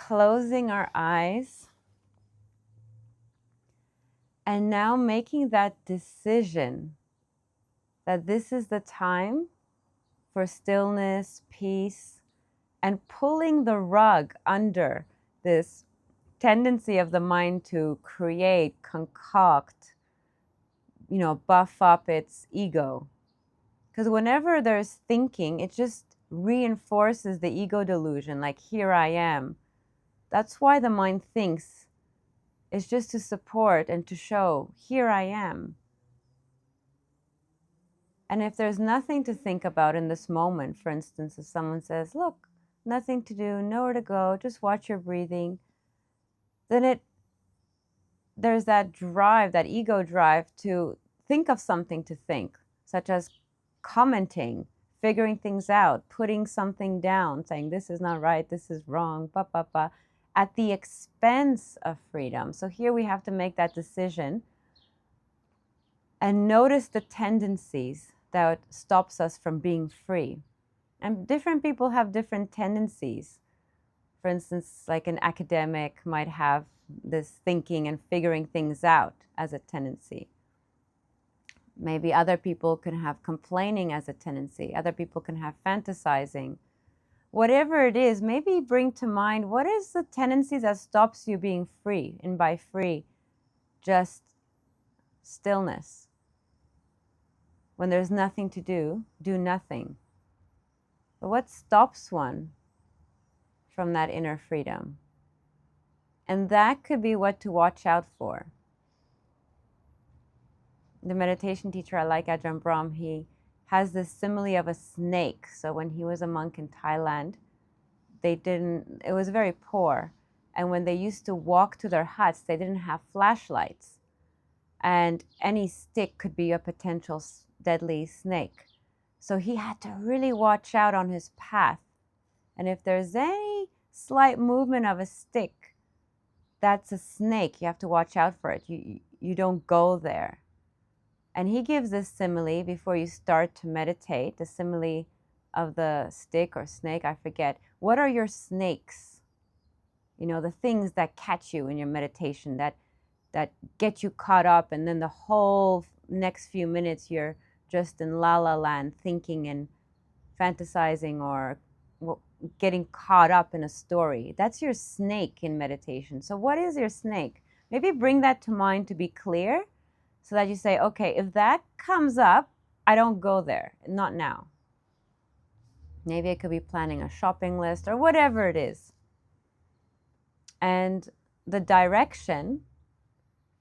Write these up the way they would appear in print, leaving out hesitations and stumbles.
closing our eyes and now making that decision that this is the time for stillness, peace, and pulling the rug under this tendency of the mind to create, concoct, buff up its ego. Because whenever there's thinking, it just reinforces the ego delusion, like, here I am. That's why the mind thinks. It's just to support and to show, here I am. And if there's nothing to think about in this moment, for instance, if someone says, look, nothing to do, nowhere to go, just watch your breathing, then there's that drive, that ego drive to think of something to think, such as commenting, figuring things out, putting something down, saying this is not right, this is wrong, at the expense of freedom. So here we have to make that decision and notice the tendencies that stops us from being free. And different people have different tendencies. For instance, like an academic might have this thinking and figuring things out as a tendency. Maybe other people can have complaining as a tendency. Other people can have fantasizing. Whatever it is, maybe bring to mind, what is the tendency that stops you being free? And by free, just stillness. When there's nothing to do, do nothing. But what stops one from that inner freedom? And that could be what to watch out for. The meditation teacher I like, Ajahn Brahm, he has this simile of a snake. So when he was a monk in Thailand, it was very poor. And when they used to walk to their huts, they didn't have flashlights. And any stick could be a potential deadly snake. So he had to really watch out on his path. And if there's any slight movement of a stick, that's a snake. You have to watch out for it. You don't go there. And he gives this simile before you start to meditate, the simile of the stick or snake, I forget. What are your snakes? The things that catch you in your meditation, that get you caught up, and then the whole next few minutes you're just in la la land, thinking and fantasizing or getting caught up in a story. That's your snake in meditation. So what is your snake? Maybe bring that to mind to be clear, so that you say, okay, if that comes up, I don't go there, not now. Maybe it could be planning a shopping list or whatever it is. And the direction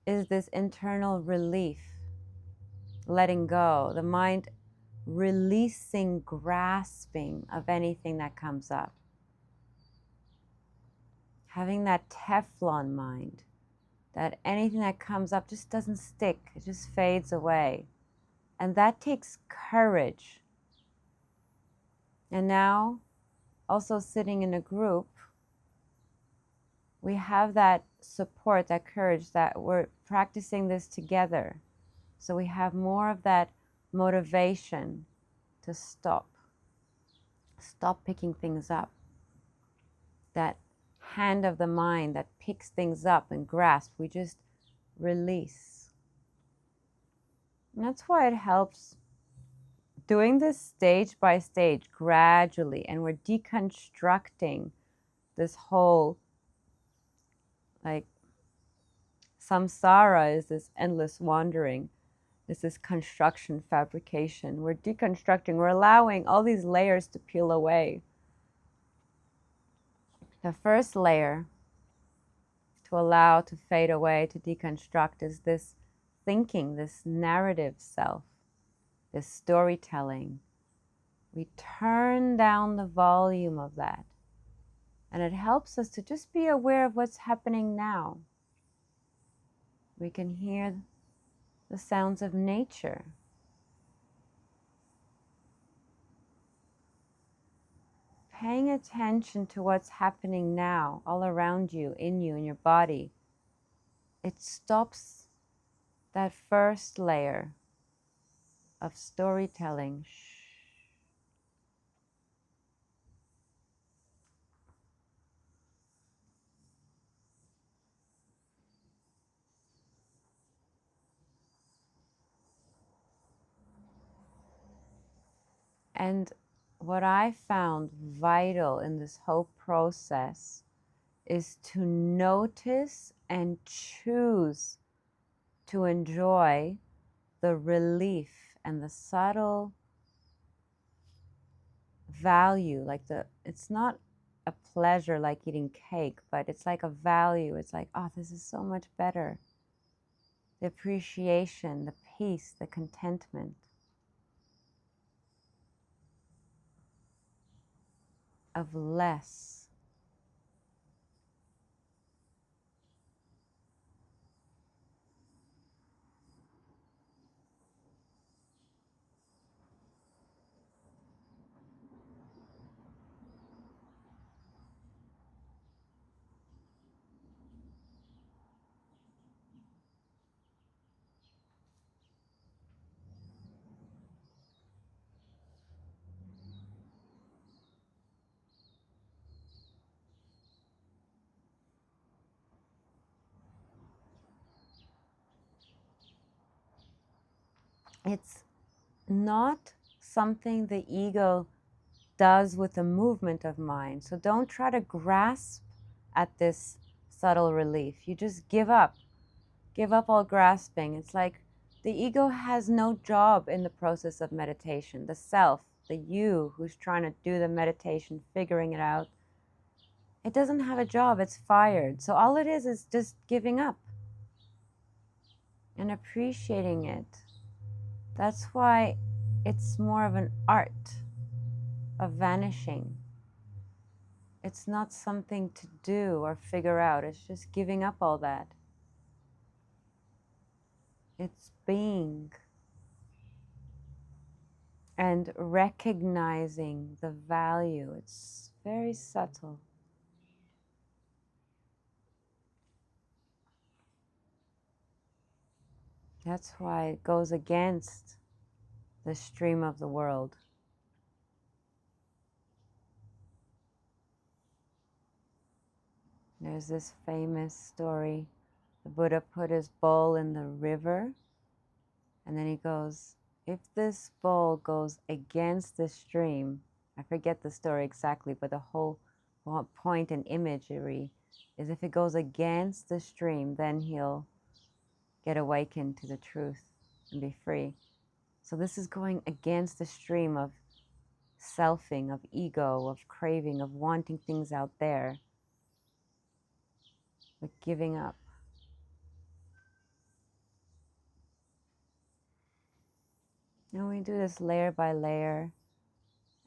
is this internal relief, letting go, the mind releasing, grasping of anything that comes up. Having that Teflon mind, that anything that comes up just doesn't stick, it just fades away. And that takes courage. And now, also sitting in a group, we have that support, that courage, that we're practicing this together. So we have more of that motivation to stop picking things up. That hand of the mind that picks things up and grasps, we just release. And that's why it helps doing this stage by stage, gradually, and we're deconstructing this whole, like, samsara is this endless wandering. This is construction, fabrication. We're deconstructing, we're allowing all these layers to peel away. The first layer to allow to fade away, to deconstruct, is this thinking, this narrative self, this storytelling. We turn down the volume of that. And it helps us to just be aware of what's happening now. We can hear the sounds of nature. Paying attention to what's happening now, all around you, in your body. It stops that first layer of storytelling. And what I found vital in this whole process is to notice and choose to enjoy the relief and the subtle value. Like it's not a pleasure like eating cake, but it's like a value. It's like, oh, this is so much better. The appreciation, the peace, the contentment of less. It's not something the ego does with the movement of mind. So don't try to grasp at this subtle relief. You just give up. Give up all grasping. It's like the ego has no job in the process of meditation. The self, the you who's trying to do the meditation, figuring it out, it doesn't have a job. It's fired. So all it is just giving up and appreciating it. That's why it's more of an art of vanishing. It's not something to do or figure out. It's just giving up all that. It's being and recognizing the value. It's very subtle. That's why it goes against the stream of the world. There's this famous story. The Buddha put his bowl in the river, and then he goes, if this bowl goes against the stream, I forget the story exactly, but the whole point and imagery is if it goes against the stream, then he'll get awakened to the truth and be free. So this is going against the stream of selfing, of ego, of craving, of wanting things out there, but giving up. And we do this layer by layer.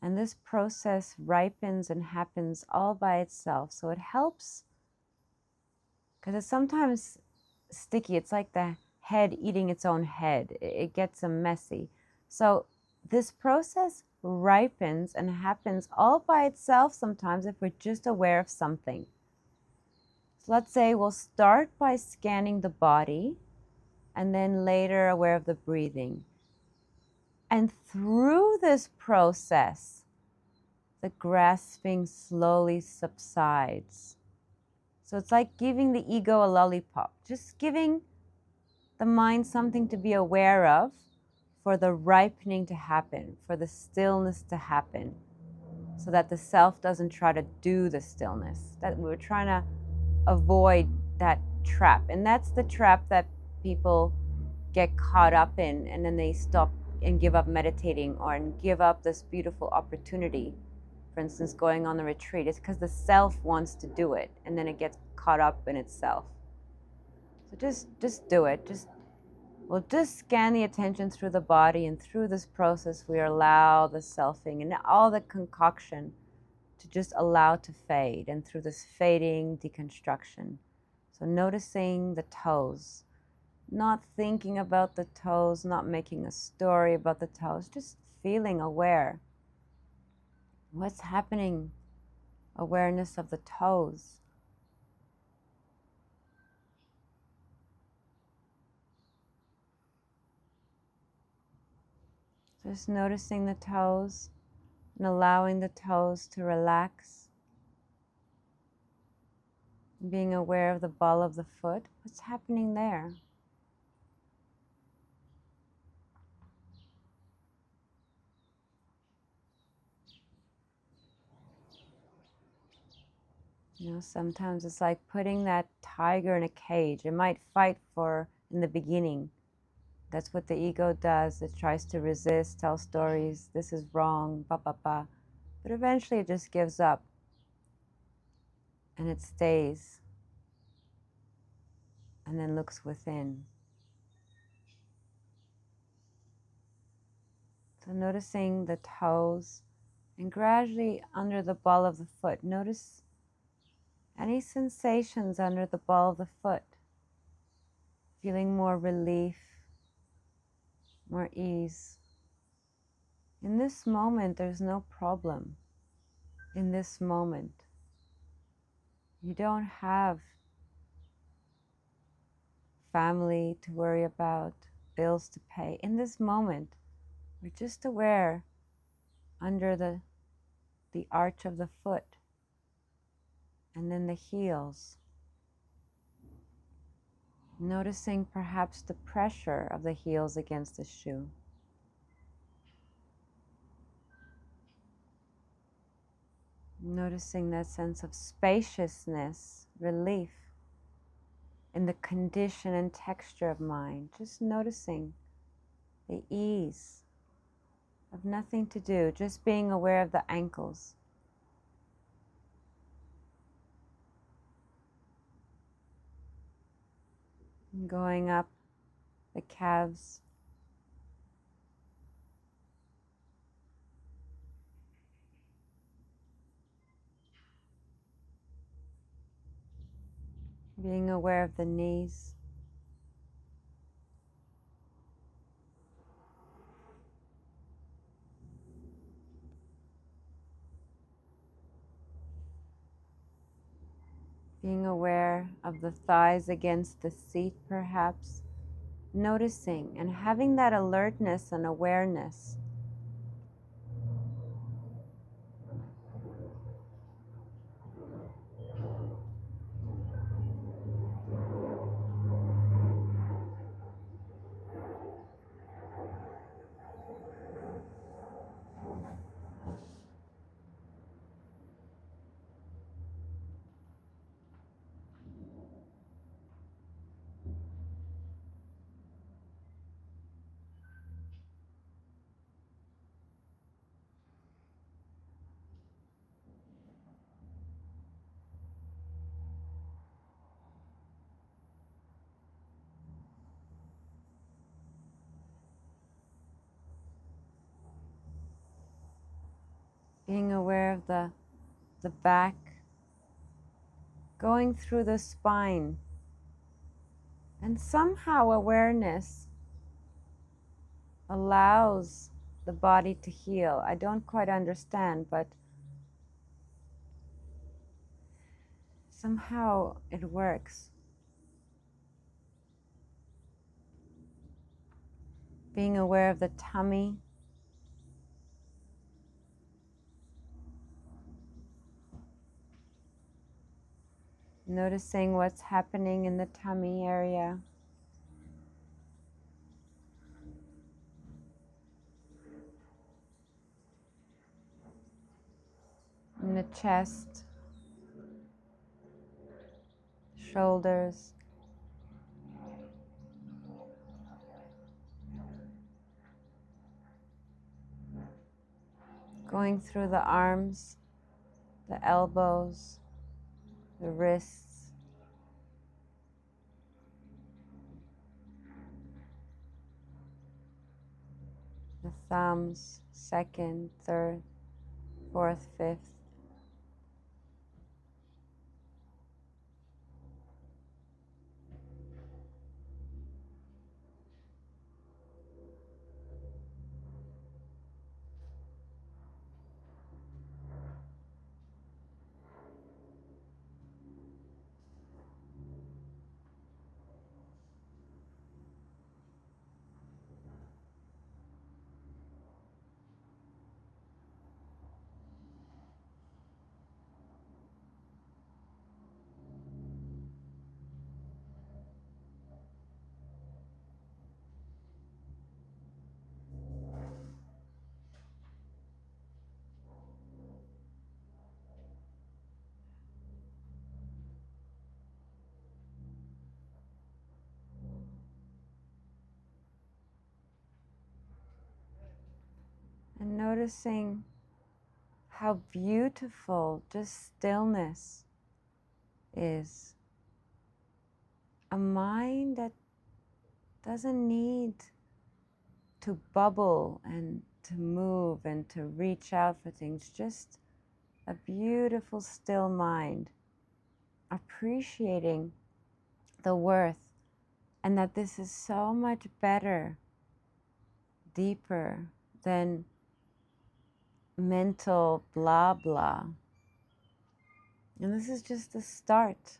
And this process ripens and happens all by itself. So it helps because it's sometimes sticky. It's like the head eating its own head. It gets messy. So this process ripens and happens all by itself sometimes if we're just aware of something. So let's say we'll start by scanning the body and then later aware of the breathing. And through this process, the grasping slowly subsides. So it's like giving the ego a lollipop, just giving the mind something to be aware of for the ripening to happen, for the stillness to happen, so that the self doesn't try to do the stillness. That we're trying to avoid that trap. And that's the trap that people get caught up in, and then they stop and give up meditating or give up this beautiful opportunity. For instance, going on the retreat, it's because the self wants to do it, and then it gets caught up in itself. So just do it. We'll just scan the attention through the body, and through this process, we allow the selfing and all the concoction to just allow to fade, and through this fading, deconstruction. So noticing the toes, not thinking about the toes, not making a story about the toes, just feeling aware. What's happening? Awareness of the toes. Just noticing the toes and allowing the toes to relax. Being aware of the ball of the foot. What's happening there? Sometimes it's like putting that tiger in a cage. It might fight in the beginning. That's what the ego does. It tries to resist, tell stories, this is wrong, ba ba ba. But eventually it just gives up and it stays and then looks within. So noticing the toes and gradually under the ball of the foot. Notice any sensations under the ball of the foot. Feeling more relief, more ease. In this moment, there's no problem. In this moment, you don't have family to worry about, bills to pay. In this moment, we're just aware under the arch of the foot and then the heels. Noticing perhaps the pressure of the heels against the shoe. Noticing that sense of spaciousness, relief in the condition and texture of mind. Just noticing the ease of nothing to do, just being aware of the ankles. And going up the calves. Being aware of the knees. Being aware of the thighs against the seat, perhaps. Noticing and having that alertness and awareness. Being aware of the back, going through the spine, and somehow awareness allows the body to heal. I don't quite understand, but somehow it works. Being aware of the tummy. Noticing what's happening in the tummy area. In the chest. Shoulders. Going through the arms, the elbows, the wrists. The thumbs, second, third, fourth, fifth. noticing how beautiful just stillness is. A mind that doesn't need to bubble and to move and to reach out for things. Just a beautiful, still mind, appreciating the worth and that this is so much better, deeper than mental blah blah. And this is just the start.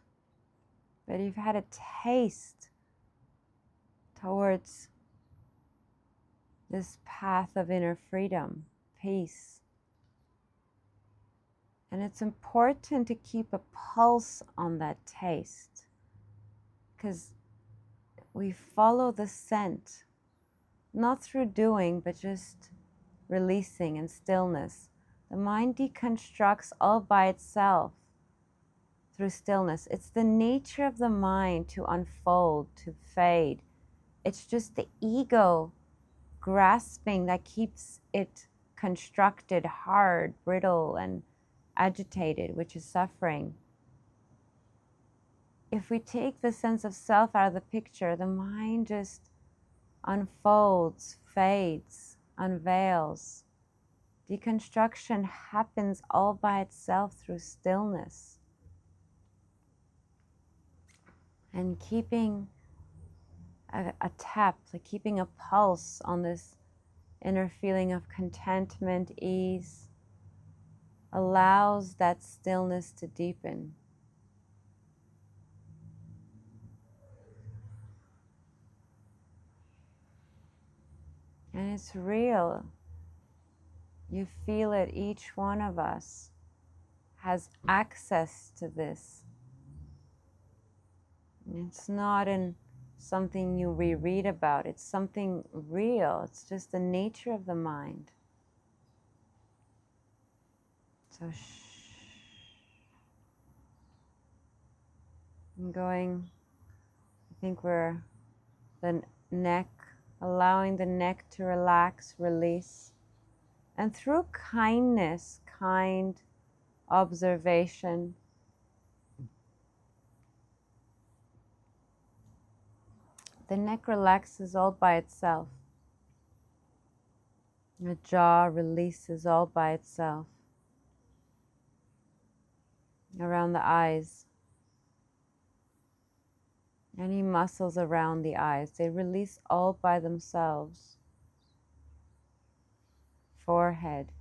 But you've had a taste towards this path of inner freedom, peace. And it's important to keep a pulse on that taste, because we follow the scent, not through doing, but just releasing and stillness. The mind deconstructs all by itself through stillness. It's the nature of the mind to unfold, to fade. It's just the ego grasping that keeps it constructed, hard, brittle, and agitated, which is suffering. If we take the sense of self out of the picture, the mind just unfolds, fades, unveils. Deconstruction happens all by itself through stillness. And keeping a tap, like keeping a pulse on this inner feeling of contentment, ease, allows that stillness to deepen. And it's real. You feel it, each one of us has access to this. It's not in something you reread about, it's something real. It's just the nature of the mind. So I'm going, I think we're the neck, allowing the neck to relax, release. And through kindness, kind observation, the neck relaxes all by itself. The jaw releases all by itself. Around the eyes, any muscles around the eyes, they release all by themselves. Forehead.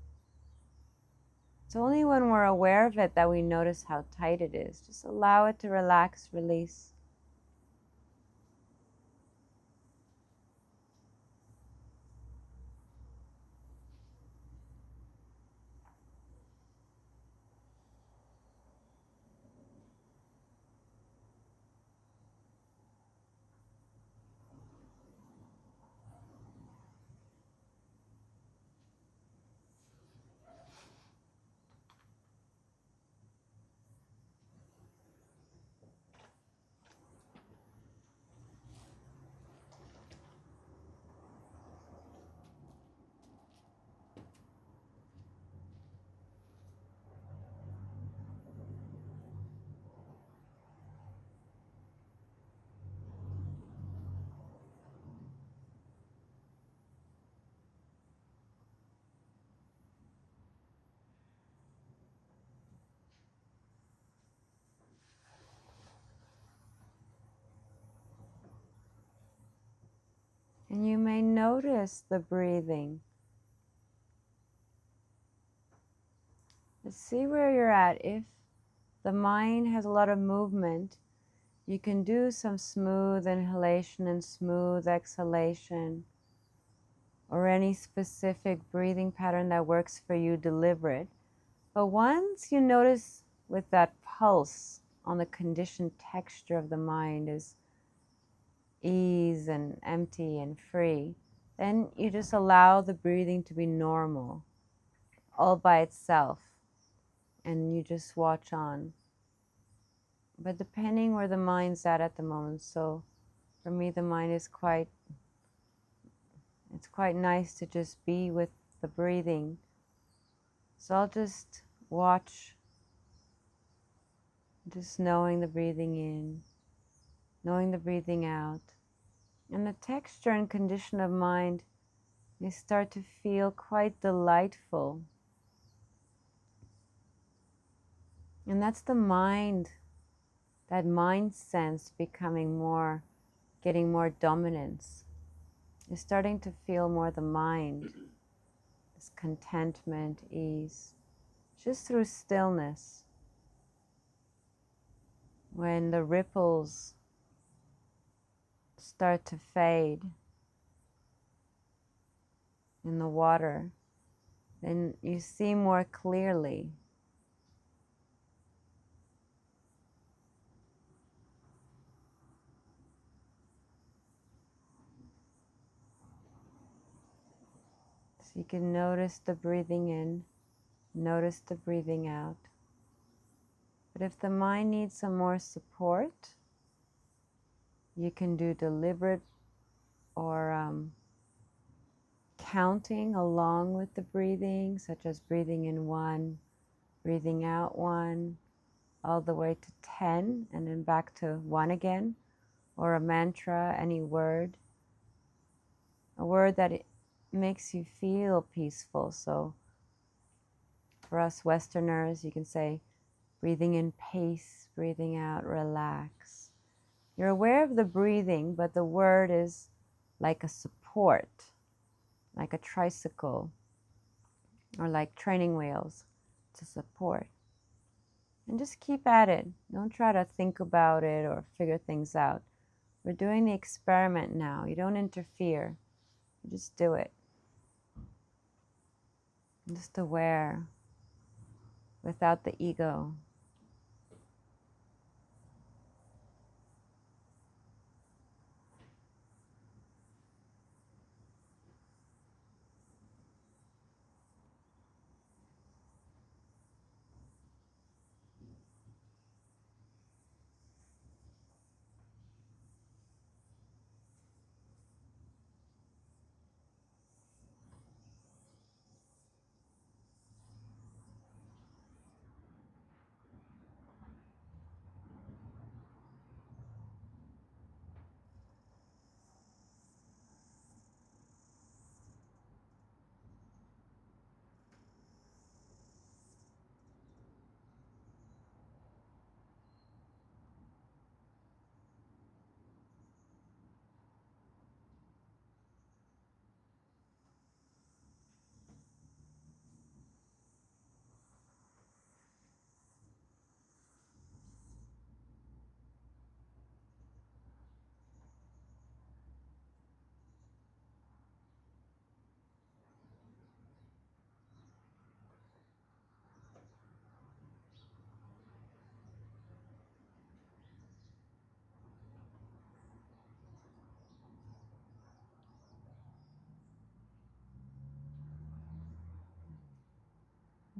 It's only when we're aware of it that we notice how tight it is. Just allow it to relax, release. And you may notice the breathing. But see where you're at. If the mind has a lot of movement, you can do some smooth inhalation and smooth exhalation, or any specific breathing pattern that works for you, deliver it. But once you notice with that pulse on the conditioned texture of the mind is ease and empty and free, then you just allow the breathing to be normal, all by itself, and you just watch on. But depending where the mind's at the moment, so for me the mind is it's quite nice to just be with the breathing So I'll just watch, just knowing the breathing in, knowing the breathing out. And the texture and condition of mind, you start to feel quite delightful. And that's the mind, that mind sense becoming more, getting more dominance. You're starting to feel more the mind, this contentment, ease, just through stillness. When the ripples start to fade in the water, then you see more clearly. So you can notice the breathing in, notice the breathing out. But if the mind needs some more support, you can do deliberate or counting along with the breathing, such as breathing in 1, breathing out 1, all the way to 10, and then back to 1 again, or a mantra, any word, a word that it makes you feel peaceful. So for us Westerners, you can say, breathing in peace, breathing out, relax. You're aware of the breathing, but the word is like a support, like a tricycle, or like training wheels to support. And just keep at it. Don't try to think about it or figure things out. We're doing the experiment now. You don't interfere. You just do it. Just aware, without the ego.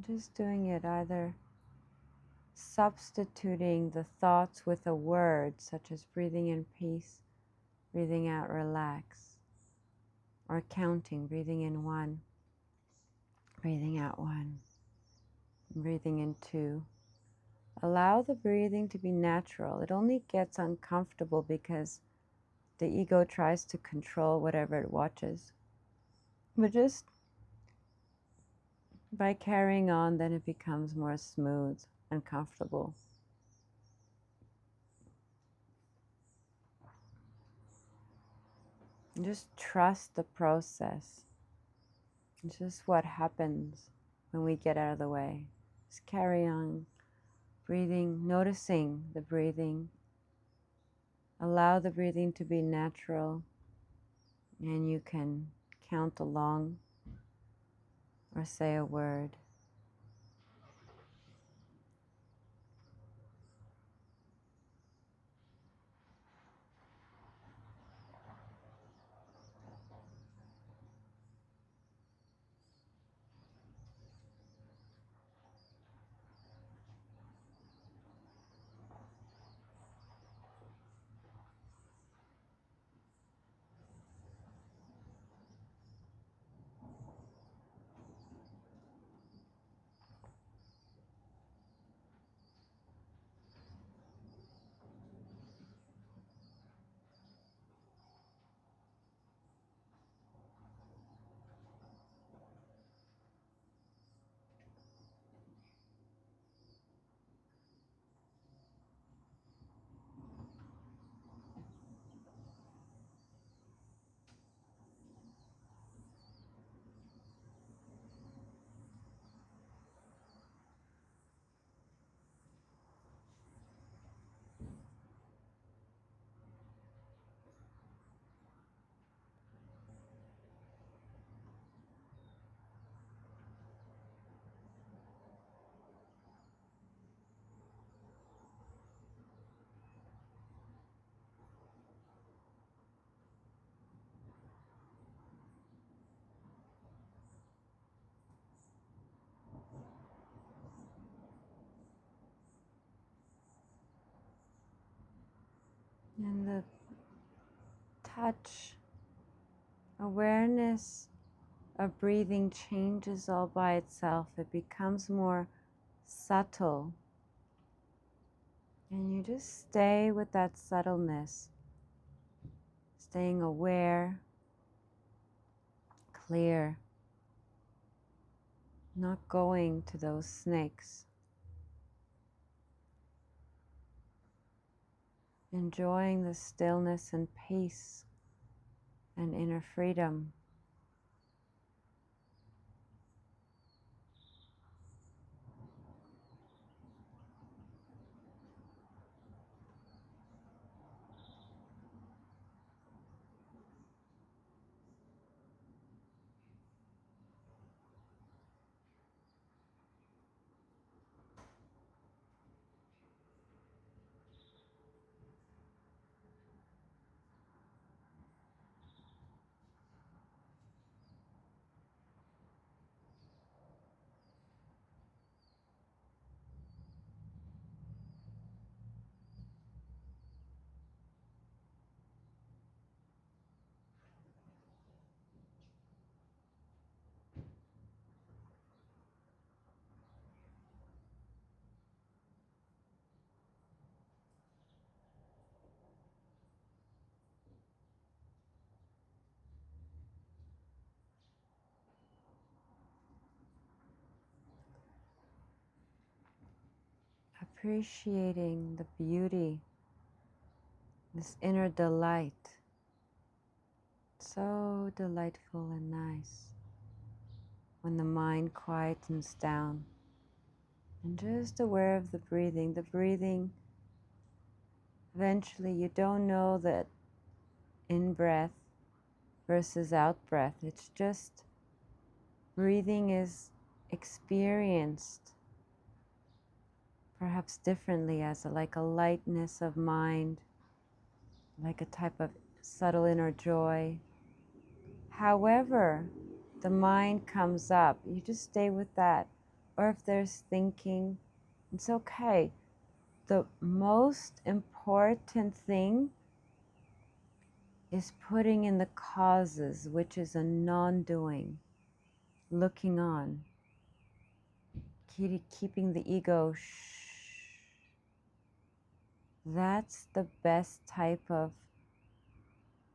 Just doing it, either substituting the thoughts with a word, such as breathing in peace, breathing out, relax, or counting, breathing in 1, breathing out 1, breathing in 2. Allow the breathing to be natural. It only gets uncomfortable because the ego tries to control whatever it watches. But just by carrying on, then it becomes more smooth and comfortable. And just trust the process. It's just what happens when we get out of the way. Just carry on breathing, noticing the breathing. Allow the breathing to be natural, and you can count along or say a word. touch. Awareness of breathing changes all by itself. It becomes more subtle. And you just stay with that subtleness, staying aware, clear, not going to those snakes. Enjoying the stillness and peace and inner freedom. Appreciating the beauty, this inner delight. So delightful and nice when the mind quietens down. And just aware of the breathing. The breathing, eventually you don't know that in-breath versus out-breath. It's just breathing is experienced perhaps differently as like a lightness of mind, like a type of subtle inner joy. However, the mind comes up, you just stay with that. Or if there's thinking, it's okay. The most important thing is putting in the causes, which is a non-doing, looking on, keeping the ego shh. That's the best type of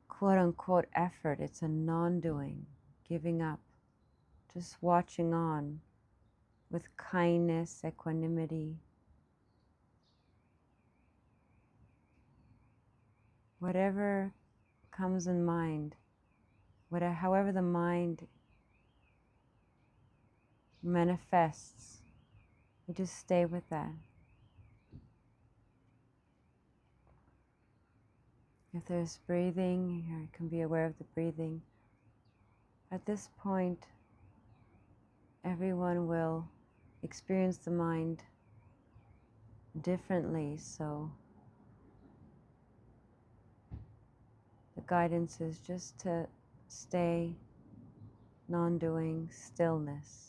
quote-unquote effort. It's a non-doing, giving up, just watching on with kindness, equanimity. Whatever comes in mind, however the mind manifests, you just stay with that. If there's breathing, you can be aware of the breathing. At this point, everyone will experience the mind differently, so the guidance is just to stay non-doing, stillness.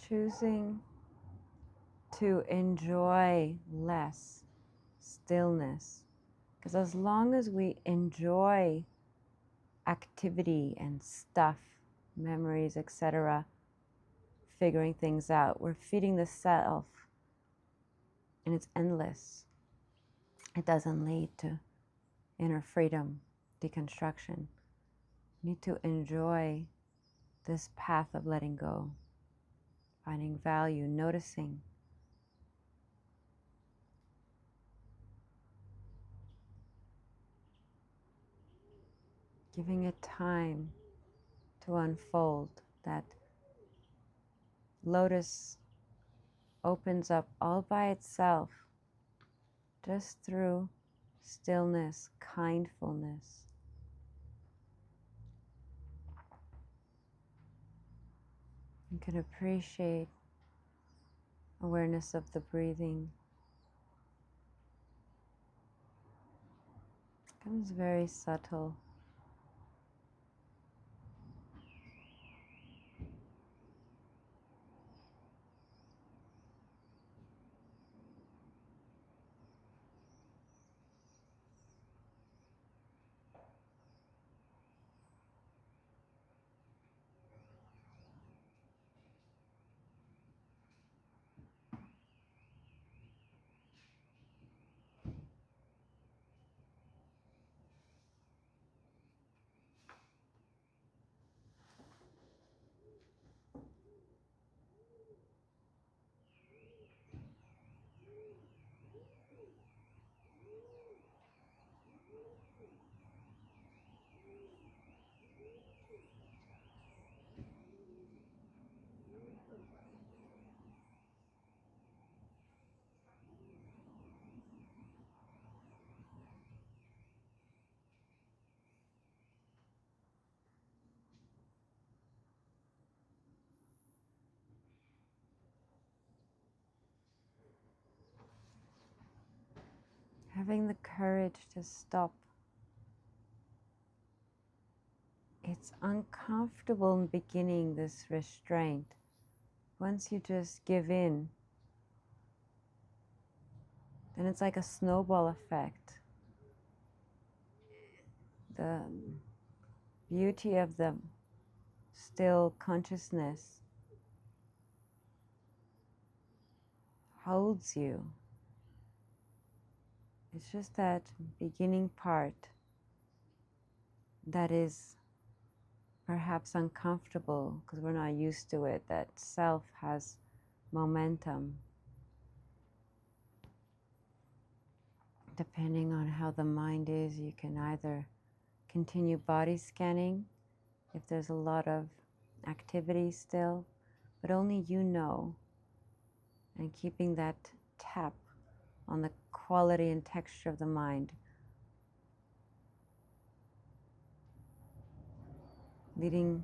Choosing to enjoy less stillness. Because as long as we enjoy activity and stuff, memories, etc., figuring things out. We're feeding the self, and it's endless. It doesn't lead to inner freedom, deconstruction. You need to enjoy this path of letting go, finding value, noticing. Giving it time to unfold. That lotus opens up all by itself, just through stillness, kindfulness. You can appreciate awareness of the breathing. It becomes very subtle. Having the courage to stop. It's uncomfortable in the beginning, this restraint. Once you just give in, then it's like a snowball effect. The beauty of the still consciousness holds you. It's just that beginning part that is perhaps uncomfortable because we're not used to it, that self has momentum. Depending on how the mind is, you can either continue body scanning if there's a lot of activity still, but only you know, and keeping that tap on the quality and texture of the mind, leading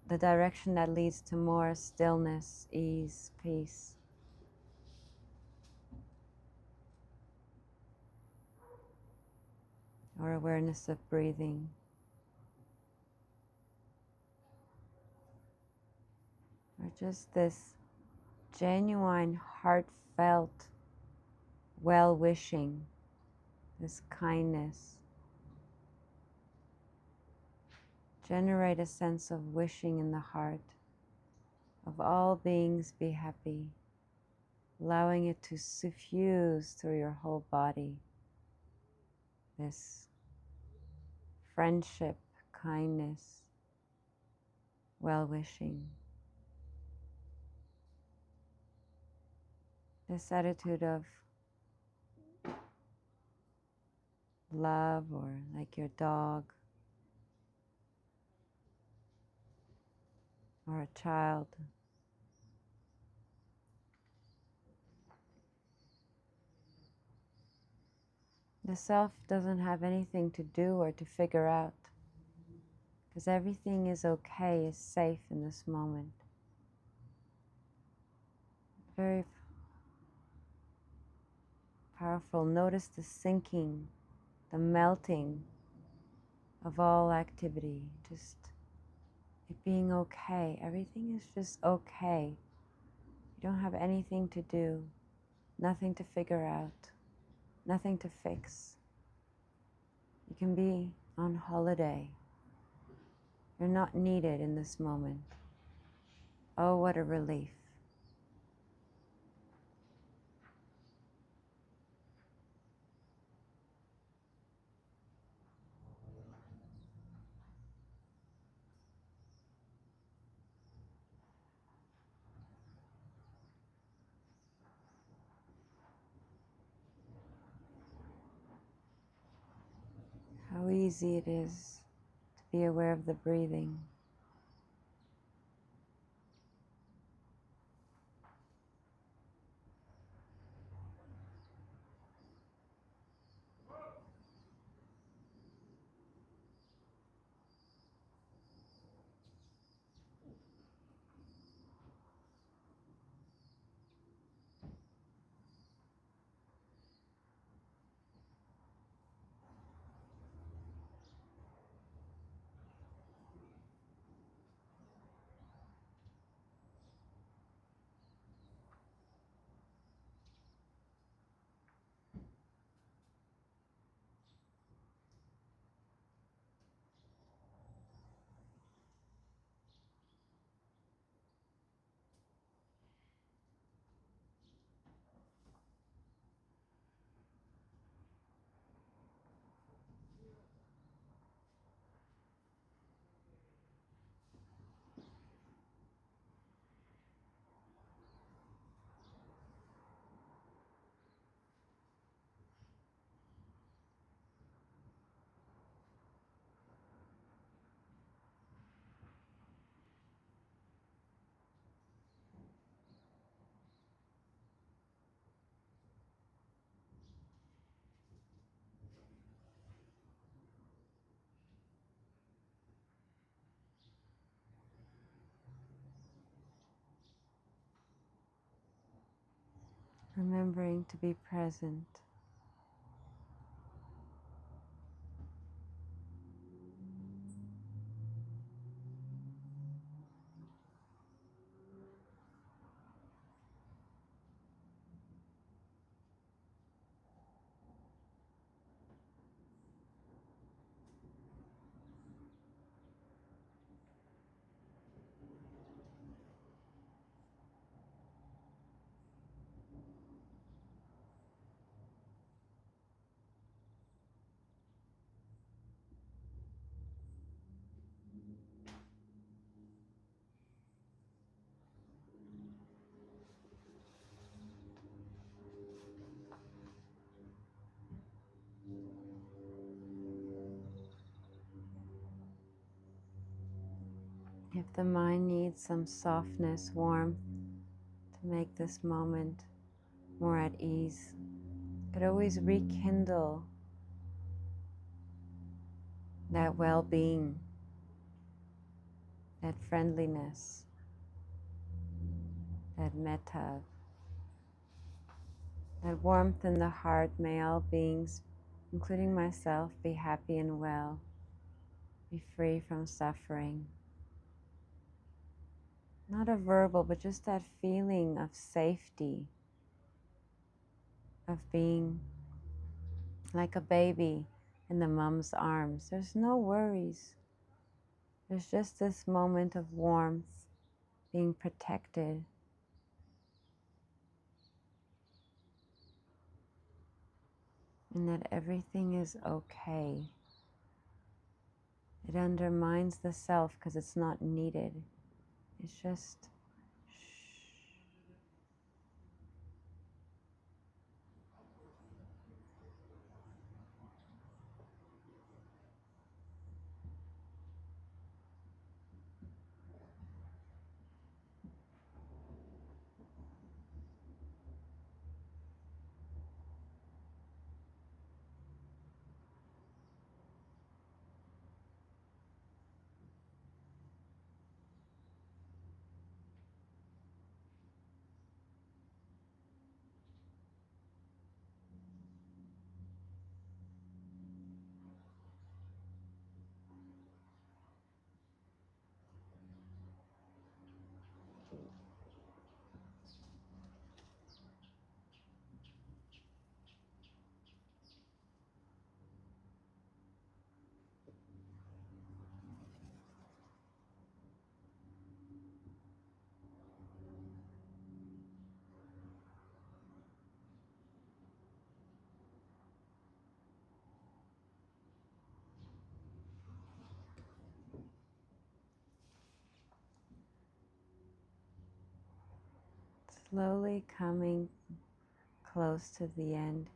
the direction that leads to more stillness, ease, peace. Or awareness of breathing. Or just this genuine, heartfelt well-wishing, this kindness. Generate a sense of wishing in the heart, of all beings be happy, allowing it to suffuse through your whole body. This friendship, kindness, well-wishing. This attitude of love, or like your dog or a child. The self doesn't have anything to do or to figure out, because everything is okay, is safe in this moment. Very powerful. Notice the sinking, the melting of all activity, just it being okay. Everything is just okay. You don't have anything to do, nothing to figure out, nothing to fix. You can be on holiday. You're not needed in this moment. Oh, what a relief. How easy it is to be aware of the breathing. Remembering to be present. If the mind needs some softness, warmth to make this moment more at ease, you could always rekindle that well-being, that friendliness, that metta, that warmth in the heart. May all beings, including myself, be happy and well, be free from suffering. Not a verbal, but just that feeling of safety, of being like a baby in the mom's arms. There's no worries. There's just this moment of warmth, being protected. And that everything is okay. It undermines the self because it's not needed. It's just shh. Slowly coming close to the end,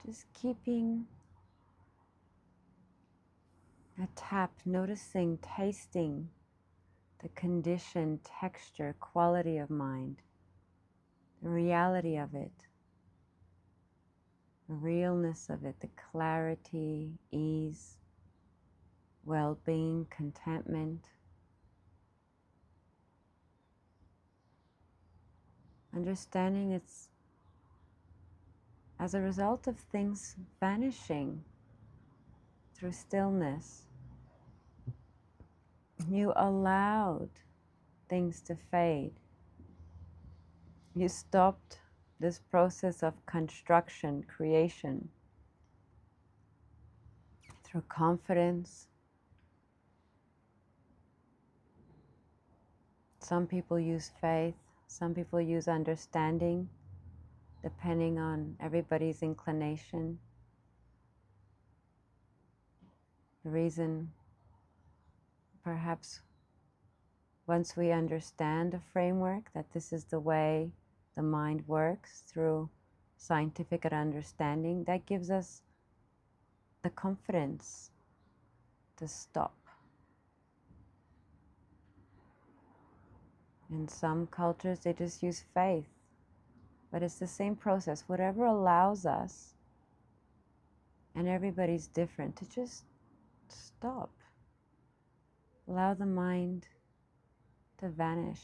just keeping a tap, noticing, tasting the condition, texture, quality of mind, the reality of it, the realness of it, the clarity, ease, well-being, contentment. Understanding it's as a result of things vanishing through stillness. You allowed things to fade. You stopped this process of construction, creation, through confidence. Some people use faith, some people use understanding, depending on everybody's inclination. The reason, perhaps, once we understand the framework, that this is the way the mind works through scientific understanding, that gives us the confidence to stop. In some cultures, they just use faith, but it's the same process. Whatever allows us, and everybody's different, to just stop. Allow the mind to vanish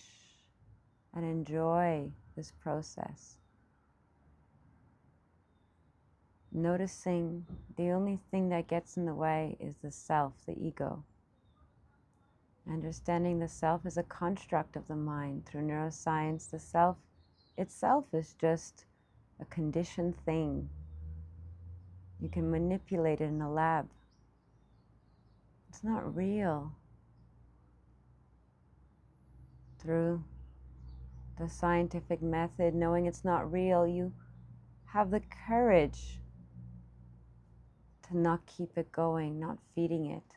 and enjoy this process. Noticing the only thing that gets in the way is the self, the ego. Understanding the self is a construct of the mind. Through neuroscience, the self itself is just a conditioned thing. You can manipulate it in a lab. It's not real. Through the scientific method, knowing it's not real, you have the courage to not keep it going, not feeding it.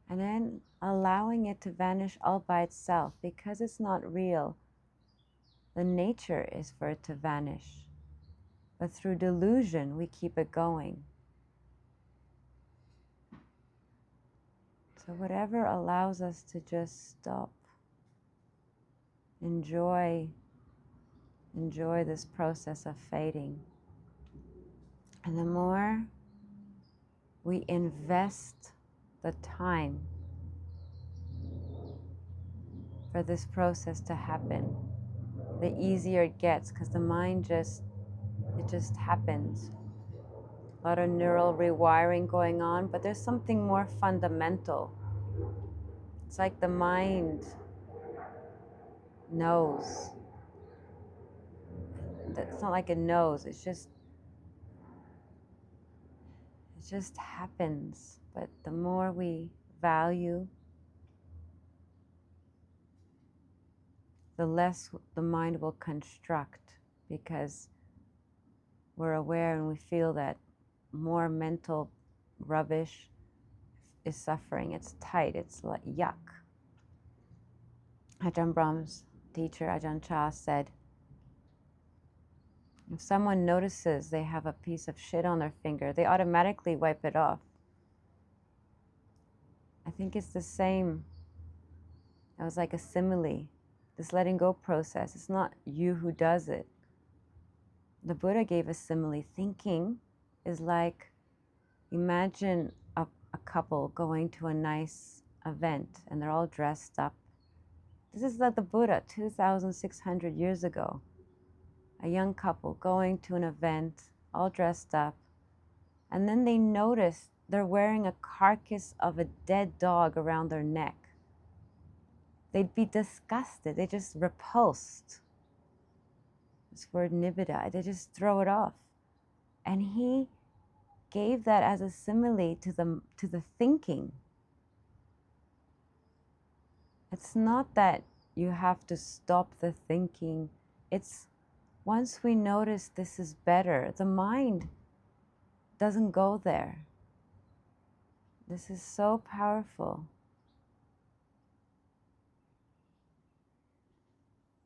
And then allowing it to vanish all by itself, because it's not real. The nature is for it to vanish. But through delusion, we keep it going. So whatever allows us to just stop, enjoy this process of fading. And the more we invest the time for this process to happen, the easier it gets, because the mind it just happens. A lot of neural rewiring going on, but there's something more fundamental. It's like the mind knows. It's not like it knows, it just happens. But the more we value, the less the mind will construct, because we're aware and we feel that more mental rubbish is suffering. It's tight, it's like yuck. Ajahn Brahm's teacher, Ajahn Chah, said, if someone notices they have a piece of shit on their finger, they automatically wipe it off. I think it's the same. It was like a simile, this letting go process. It's not you who does it. The Buddha gave a simile. Thinking is like, imagine a couple going to a nice event and they're all dressed up. This is like the Buddha 2,600 years ago. A young couple going to an event, all dressed up, and then they notice they're wearing a carcass of a dead dog around their neck. They'd be disgusted, they just repulsed. This word nibbida, they just throw it off. And he gave that as a simile to the thinking. It's not that you have to stop the thinking. It's once we notice this is better, the mind doesn't go there. This is so powerful.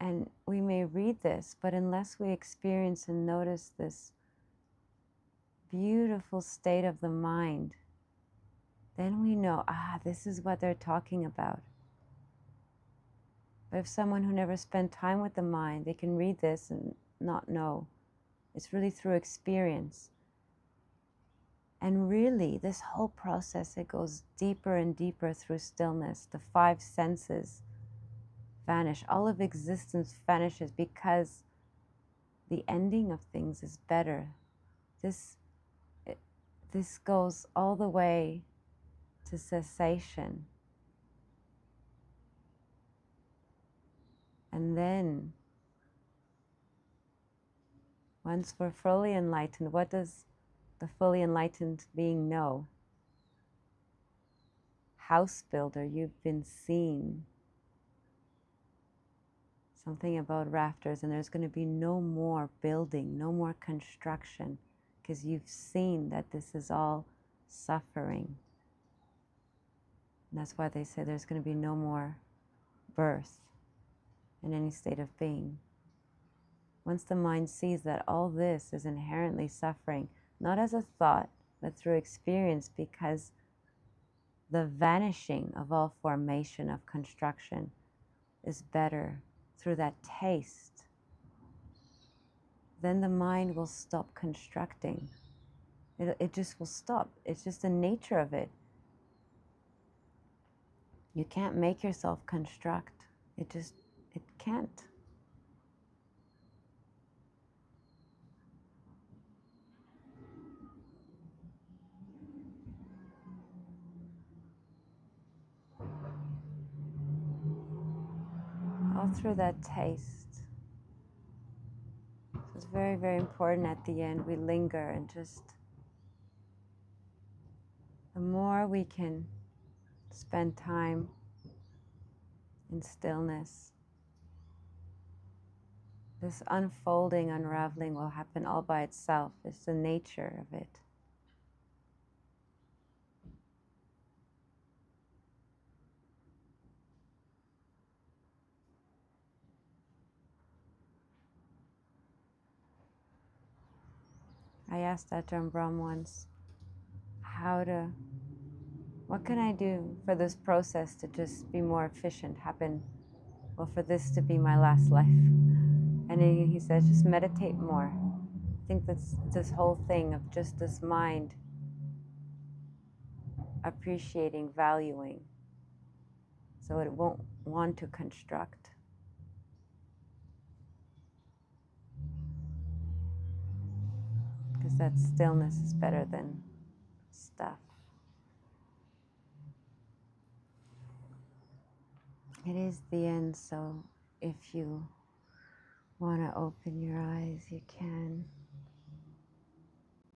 And we may read this, but unless we experience and notice this beautiful state of the mind, then we know, this is what they're talking about. But if someone who never spent time with the mind, they can read this and not know. It's really through experience. And really, this whole process, it goes deeper and deeper through stillness. The five senses vanish. All of existence vanishes because the ending of things is better. This goes all the way to cessation. And then, once we're fully enlightened, what does the fully enlightened being know? House builder, you've been seen. Something about rafters, and there's going to be no more building, no more construction, because you've seen that this is all suffering. And that's why they say there's going to be no more birth in any state of being. Once the mind sees that all this is inherently suffering, not as a thought, but through experience, because the vanishing of all formation of construction is better through that taste, then the mind will stop constructing. It just will stop. It's just the nature of it. You can't make yourself construct. It can't. All through that taste. So it's very, very important at the end we linger and just, the more we can spend time in stillness, this unfolding, unraveling will happen all by itself. It's the nature of it. I asked Ajahn Brahm once, what can I do for this process to just be more efficient, happen, well, for this to be my last life? And he says, just meditate more. I think that's this whole thing of just this mind appreciating, valuing, so it won't want to construct. Because that stillness is better than stuff. It is the end, so if you want to open your eyes, you can.